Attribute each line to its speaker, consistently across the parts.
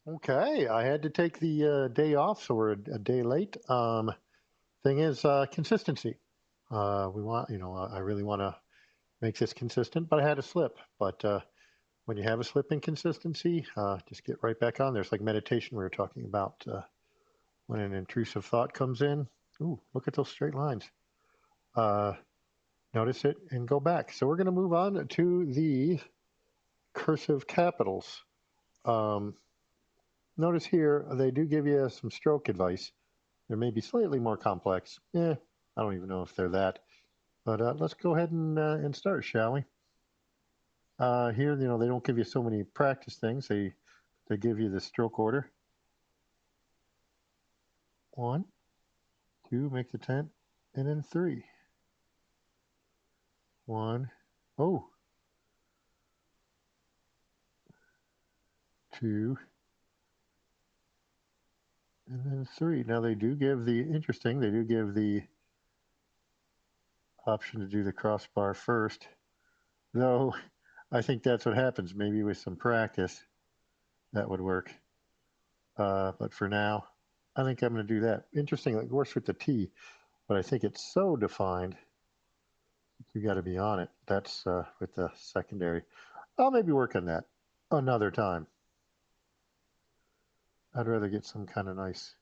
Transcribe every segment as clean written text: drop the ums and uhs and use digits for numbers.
Speaker 1: Okay, I had to take the day off, so we're a day late. Thing is, consistency. We want, I really want to make this consistent, but I had a slip. But when you have a slip in consistency, just get right back on there. It's like meditation we were talking about. When an intrusive thought comes in, ooh, look at those straight lines. Uh, Notice it and go back. So we're going to move on to the cursive capitals. Um, Notice here, they do give you some stroke advice. They may be slightly more complex. I don't even know if they're that. But let's go ahead and start, shall we? Here, they don't give you so many practice things. They give you the stroke order. 1, 2, make the 10, and then 3. 1, oh, 2, and then 3. Now they do give the option to do the crossbar first, though I think that's what happens. Maybe with some practice that would work. But for now, I think I'm going to do that. Interesting, it works with the T, but I think it's so defined, you got to be on it. That's with the secondary. I'll maybe work on that another time. I'd rather get some kind of nice.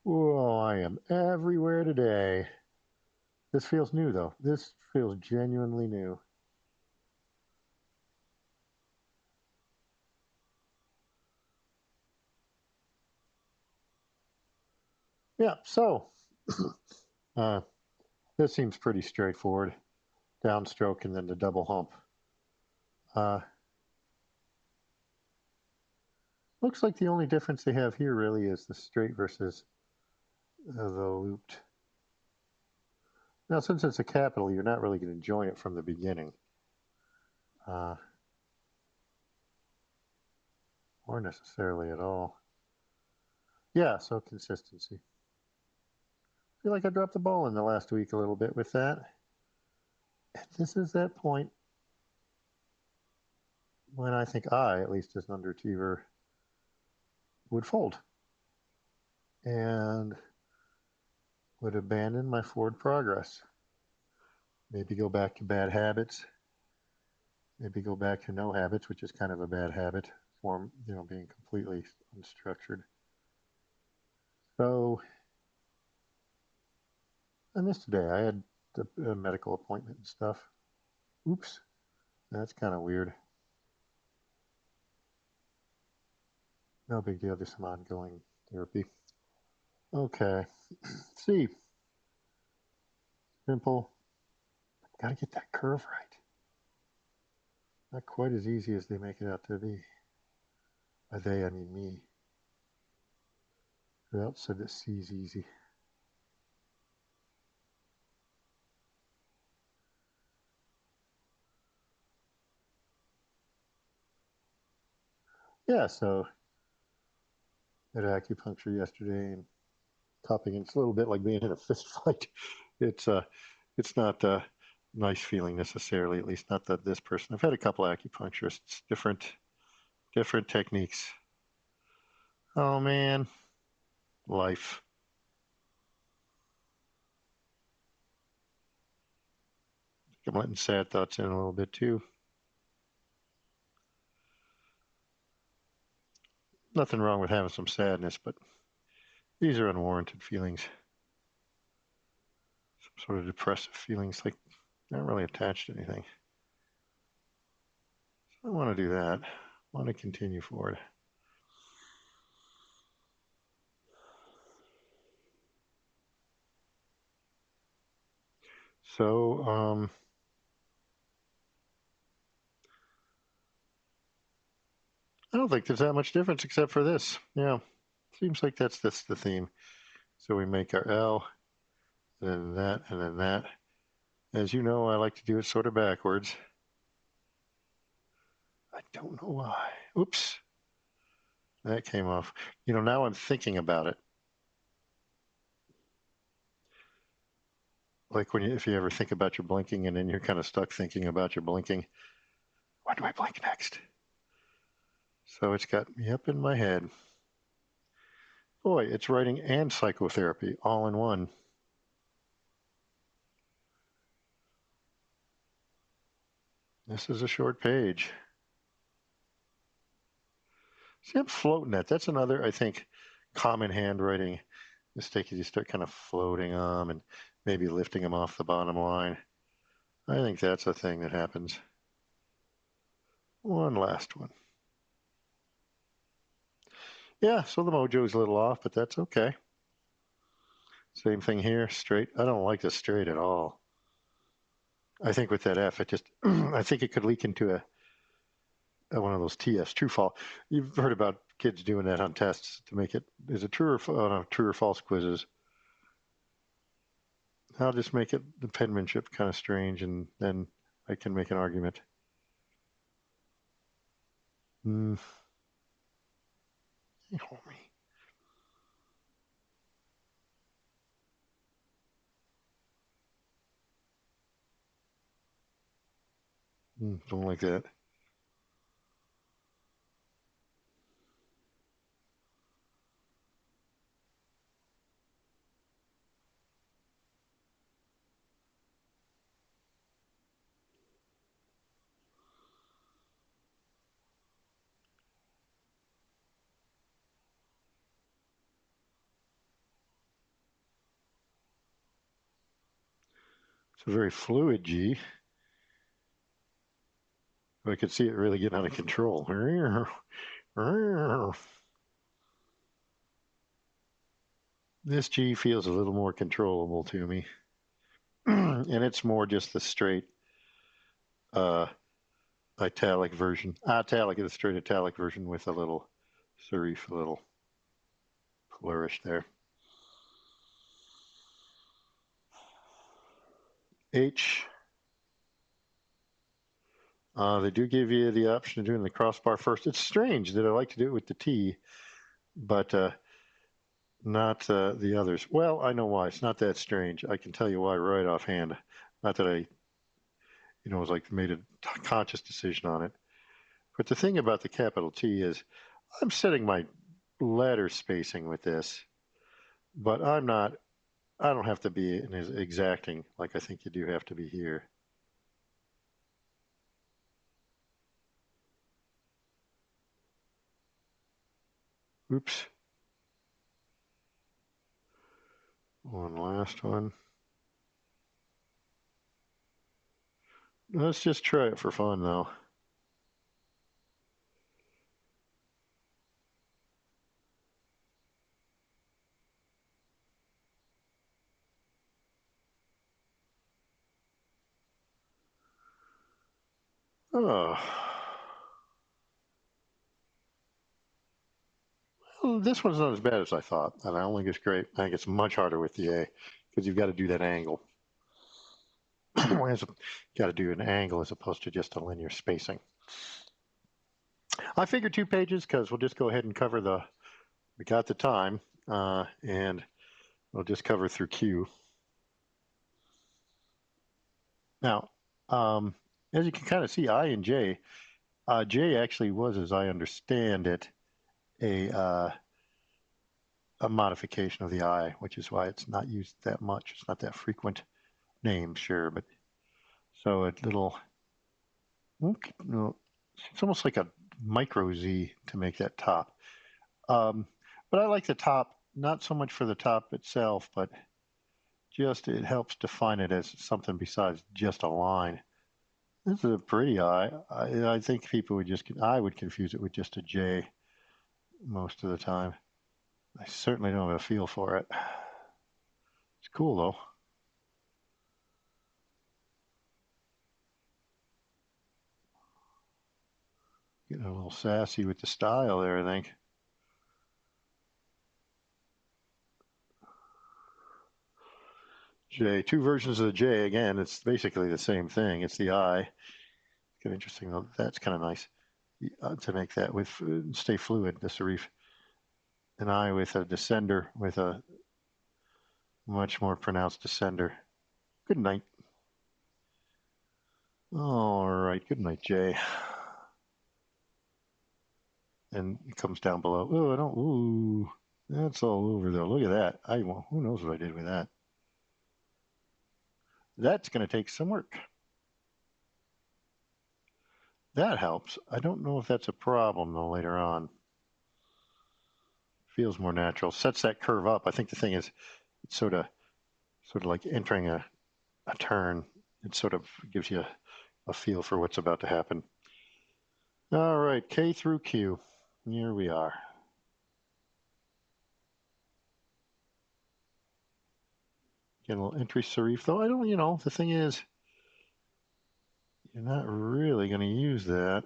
Speaker 1: Whoa, I am everywhere today. This feels new, though. This feels genuinely new. Yeah, so uh, this seems pretty straightforward. Downstroke and then the double hump. Uh, Looks like the only difference they have here really is the straight versus the looped. Now, since it's a capital, you're not really going to join it from the beginning. Uh, or necessarily at all. Yeah, so consistency. I feel like I dropped the ball in the last week a little bit with that. And this is that point when I think I, at least as an underachiever, would fold and would abandon my forward progress. Maybe go back to bad habits. Maybe go back to no habits, which is kind of a bad habit, form, being completely unstructured. So I missed today. I had a medical appointment and stuff. Oops, that's kind of weird. No big deal, just some ongoing therapy. Okay, C, simple. Got to get that curve right. Not quite as easy as they make it out to be. By they, I mean me. Who else said that C's easy? Yeah, so I had acupuncture yesterday and topping. It's a little bit like being in a fist fight. It's it's not a nice feeling necessarily. At least not that this person. I've had a couple acupuncturists, different techniques. Oh man, life. I'm letting sad thoughts in a little bit too. Nothing wrong with having some sadness, but these are unwarranted feelings. Some sort of depressive feelings, like not really attached to anything. So I want to do that. I want to continue forward. So I don't think there's that much difference except for this. Yeah, seems like that's the theme. So we make our L, and then that, and then that. As you know, I like to do it sort of backwards. I don't know why. Oops, that came off. Now I'm thinking about it. Like if you ever think about your blinking and then you're kind of stuck thinking about your blinking. When do I blink next? So it's got me up in my head. Boy, it's writing and psychotherapy all in one. This is a short page. See, I'm floating that. That's another, I think, common handwriting mistake is you start kind of floating them and maybe lifting them off the bottom line. I think that's a thing that happens. One last one. Yeah, so the mojo's a little off, but that's okay. Same thing here, straight. I don't like this straight at all. I think with that F, it just, I think it could leak into one of those TS, true false. You've heard about kids doing that on tests to make it, is it true or, no, true or false quizzes. I'll just make it the penmanship kind of strange, and then I can make an argument. Mm. Homie. Don't like that. It's a very fluid G. I could see it really getting out of control. This G feels a little more controllable to me. And it's more just the straight uh, italic version. Italic is a straight italic version with a little serif, a little flourish there. H. They do give you the option of doing the crossbar first. It's strange that I like to do it with the T, but not the others. Well, I know why. It's not that strange. I can tell you why right offhand. Not that I, was like made a conscious decision on it. But the thing about the capital T is I'm setting my letter spacing with this, but I'm not, I don't have to be as exacting like I think you do have to be here. Oops. One last one. Let's just try it for fun though. Oh. Well, this one's not as bad as I thought, and I don't think it's great. I think it's much harder with the A because you've got to do that angle. You've got to do an angle as opposed to just a linear spacing. I figured 2 pages because we'll just go ahead and cover we got the time, and we'll just cover through Q. Now, as you can kind of see, I and J, J actually was, as I understand it, a modification of the I, which is why it's not used that much. It's not that frequent name, sure, but so a little, it's almost like a micro Z to make that top. But I like the top, not so much for the top itself, but just it helps define it as something besides just a line. This is a pretty I. I think people I would confuse it with just a J most of the time. I certainly don't have a feel for it. It's cool though. Getting a little sassy with the style there, I think. J, two versions of the J. Again, it's basically the same thing. It's the I. It's kind of interesting though. That's kind of nice to make that with stay fluid. The serif. An I with a descender with a much more pronounced descender. Good night. All right. Good night, Jay. and it comes down below. Oh, I don't. Ooh, that's all over though. Look at that. Well, who knows what I did with that? That's going to take some work. That helps. I don't know if that's a problem though later on. Feels more natural. Sets that curve up. I think the thing is, it's sort of like entering a turn. It sort of gives you a feel for what's about to happen. All right, K through Q. Here we are. Get a little entry serif, though. I don't, the thing is, you're not really going to use that.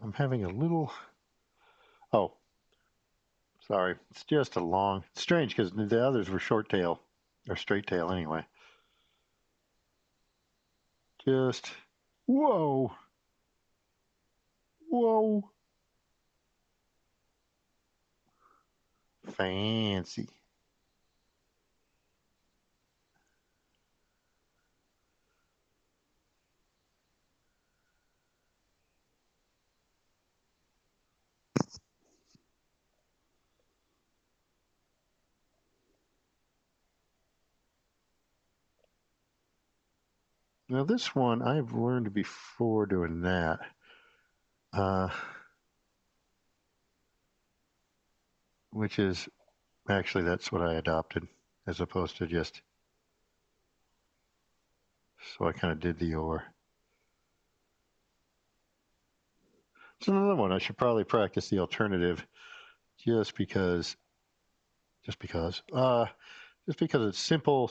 Speaker 1: I'm having a little. Oh, sorry. It's just a long. It's strange because the others were short tail or straight tail anyway. Just. Whoa. Whoa. Fancy. Now, this one I've learned before doing that. Uh, which is actually that's what I adopted as opposed to just. So I kind of did the or. It's another one. I should probably practice the alternative just because. Just because. Just because it's simple,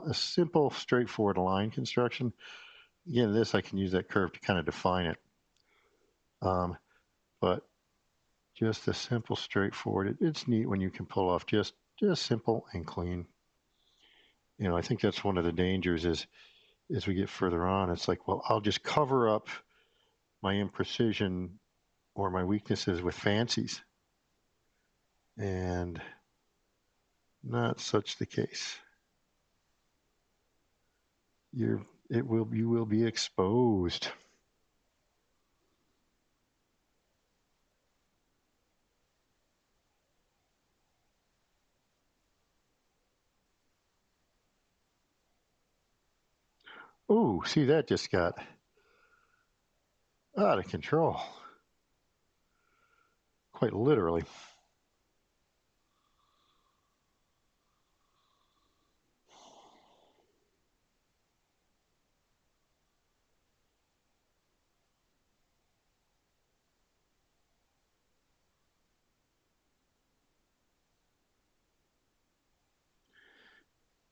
Speaker 1: a simple, straightforward line construction. Again, this I can use that curve to kind of define it. But just a simple, straightforward. It's neat when you can pull off just simple and clean. I think that's one of the dangers is as we get further on, it's like, well, I'll just cover up my imprecision or my weaknesses with fancies, and not such the case. You will be exposed. Oh, see, that just got out of control. Quite literally.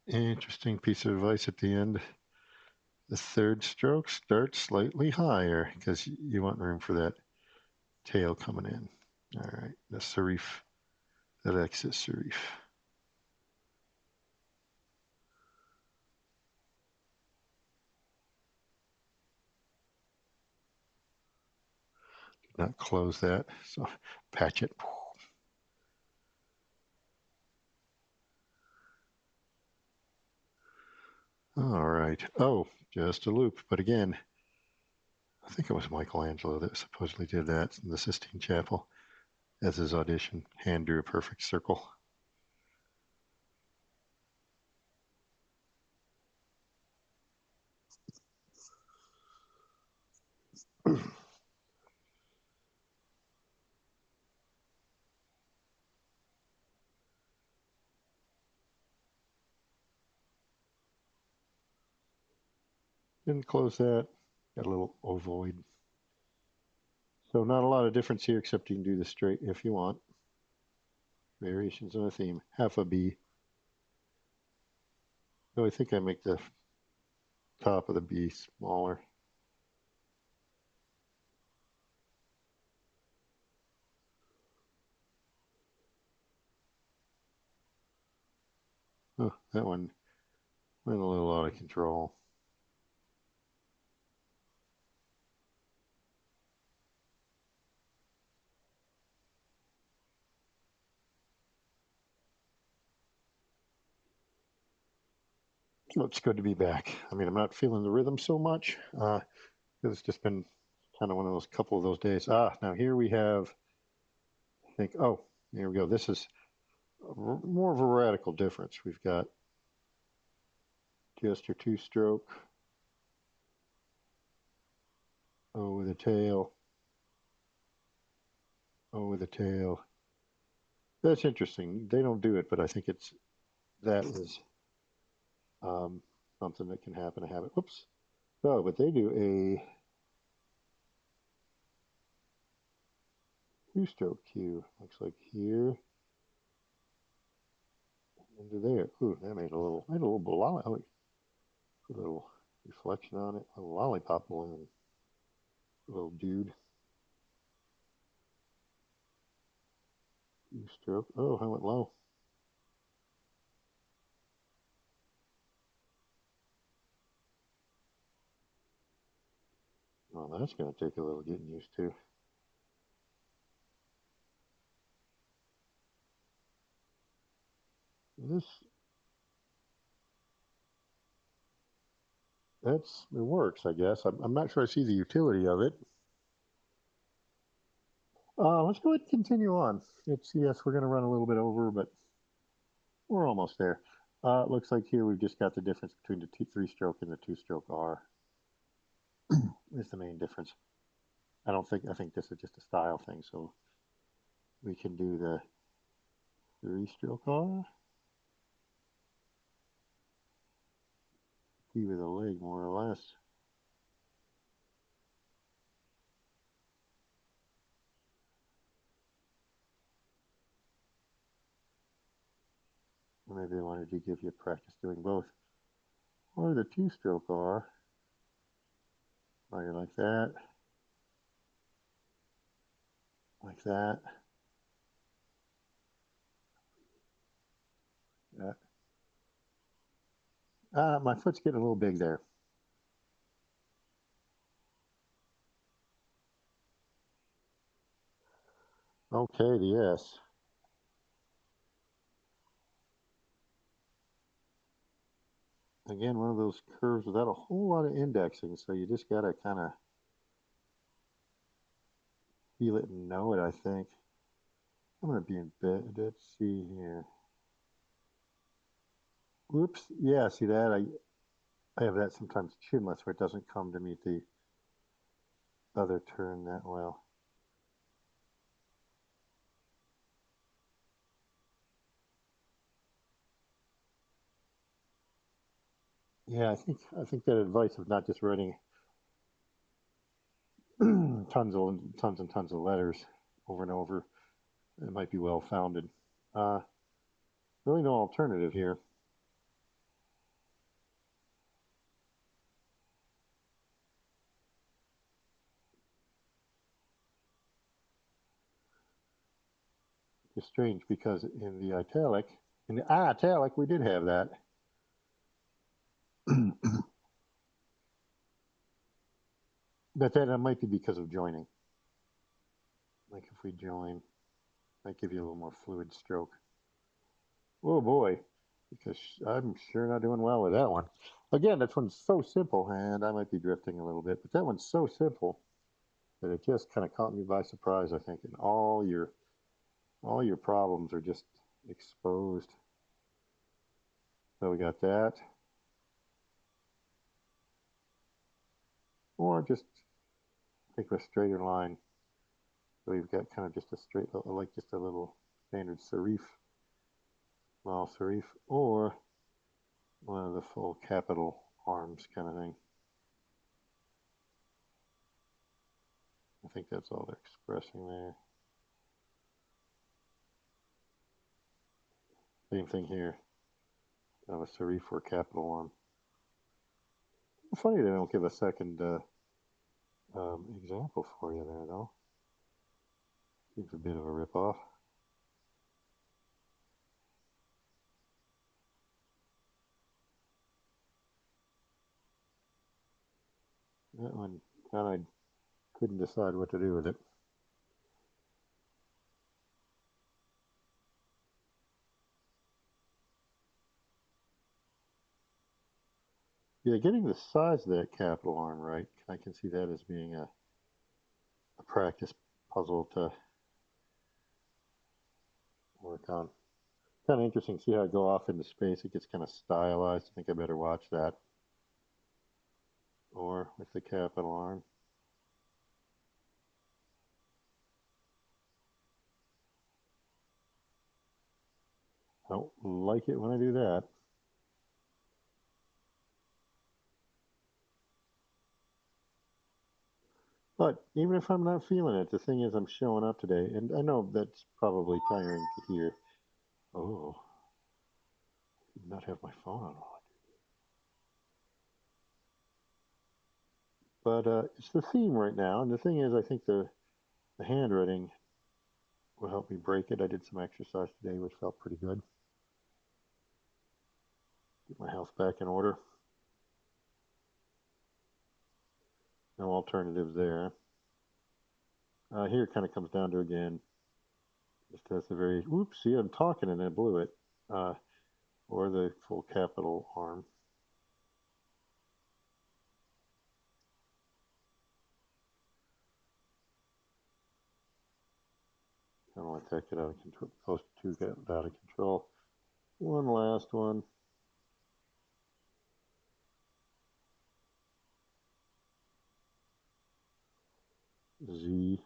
Speaker 1: Interesting piece of advice at the end. The third stroke starts slightly higher because you want room for that tail coming in. All right, the serif, that exit serif. Did not close that, so patch it. All right. Oh, just a loop. But again, I think it was Michelangelo that supposedly did that in the Sistine Chapel as his audition. Hand drew a perfect circle. Didn't close that. Got a little ovoid. So not a lot of difference here, except you can do the straight if you want. Variations on a theme. Half a B. So I think I make the top of the B smaller. Oh, that one went a little out of control. Well, it's good to be back. I mean, I'm not feeling the rhythm so much. It's just been kind of one of those couple of those days. Now here we have, I think, oh, here we go. This is more of a radical difference. We've got just your two-stroke over the tail, over the tail. That's interesting. They don't do it, but I think that is um, something that can happen to have it. Whoops. Oh, but they do a two-stroke cue. Looks like here into there. Ooh, that made a little a little reflection on it. A little lollipop balloon. A little dude. Two-stroke. Oh, I went low. Well, that's going to take a little getting used to. This it works, I guess. I'm not sure I see the utility of it. Let's go ahead and continue on. Yes, we're going to run a little bit over, but we're almost there. It looks like here we've just got the difference between the three-stroke and the two-stroke R. Is the main difference. I think this is just a style thing, so we can do the three-stroke R. Key with a leg, more or less. Or maybe I wanted to give you practice doing both. Or the two-stroke R. Like that. Like that. My foot's getting a little big there. Okay, the S. Again, one of those curves without a whole lot of indexing, so you just gotta kind of feel it and know it, I think. I'm gonna be in bed. Let's see here. Whoops. Yeah, see that? I have that sometimes chinless where it doesn't come to meet the other turn that well. Yeah, I think that advice of not just writing tons and tons of letters over and over, it might be well founded. Uh, really no alternative here. It's strange because in the italic, we did have that. But that might be because of joining. Like if we join, might give you a little more fluid stroke. Oh boy, because I'm sure not doing well with that one. Again, this one's so simple, and I might be drifting a little bit, but that one's so simple that it just kind of caught me by surprise, I think, and all your problems are just exposed. So we got that, or just take a straighter line. So we've got kind of just a straight, like just a little standard serif, small serif, or one of the full capital arms kind of thing. I think that's all they're expressing there. Same thing here. Of a serif or capital arm. Funny they don't give a second example for you there, though. Seems a bit of a ripoff. That one kind of couldn't decide what to do with it. Yeah, getting the size of that capital arm right, I can see that as being a practice puzzle to work on. Kind of interesting. See how I go off into space? It gets kind of stylized. I think I better watch that. Or with the capital arm. I don't like it when I do that. But even if I'm not feeling it, the thing is I'm showing up today. And I know that's probably tiring to hear. Oh, I did not have my phone on all. But it's the theme right now. And the thing is, I think the handwriting will help me break it. I did some exercise today, which felt pretty good. Get my health back in order. No alternatives there. Here it kind of comes down to, again, just has the very, oops, see, I'm talking and I blew it. Or the full capital arm. I don't let that get out of control, close to get out of control. One last one. Z.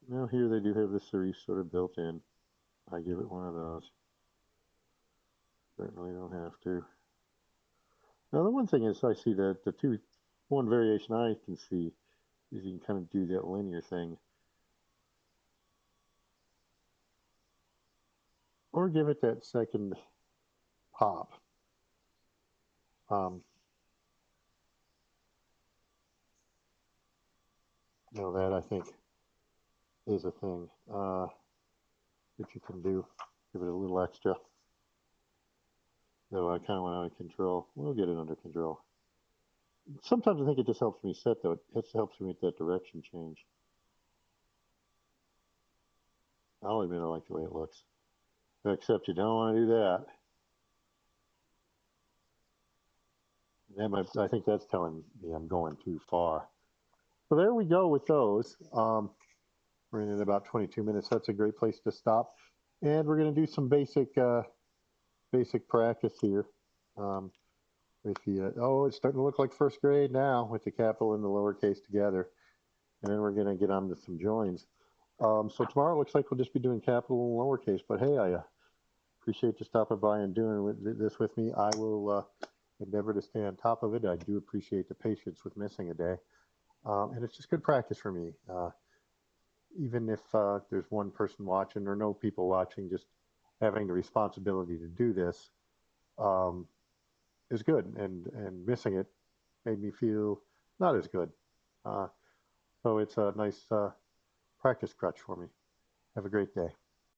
Speaker 1: Now here they do have the serif sort of built in. I give it one of those. Certainly don't have to. Now the one thing is I see that one variation I can see is you can kind of do that linear thing. Or give it that second pop. Um, that I think is a thing that you can do. Give it a little extra. Though I kind of went out of control. We'll get it under control. Sometimes I think it just helps me set, though. It helps me make that direction change. I'll admit I like the way it looks. Except you don't want to do that. I think that's telling me I'm going too far. So there we go with those. We're in at about 22 minutes. That's a great place to stop. And we're going to do some basic practice here. Um, with the it's starting to look like first grade now with the capital and the lowercase together. And then we're going to get on to some joins. So tomorrow it looks like we'll just be doing capital and lowercase. But hey, I appreciate you stopping by and doing this with me. I will endeavor to stay on top of it. I do appreciate the patience with missing a day. And it's just good practice for me. Even if there's one person watching or no people watching, just having the responsibility to do this um, is good. And missing it made me feel not as good. So it's a nice practice crutch for me. Have a great day.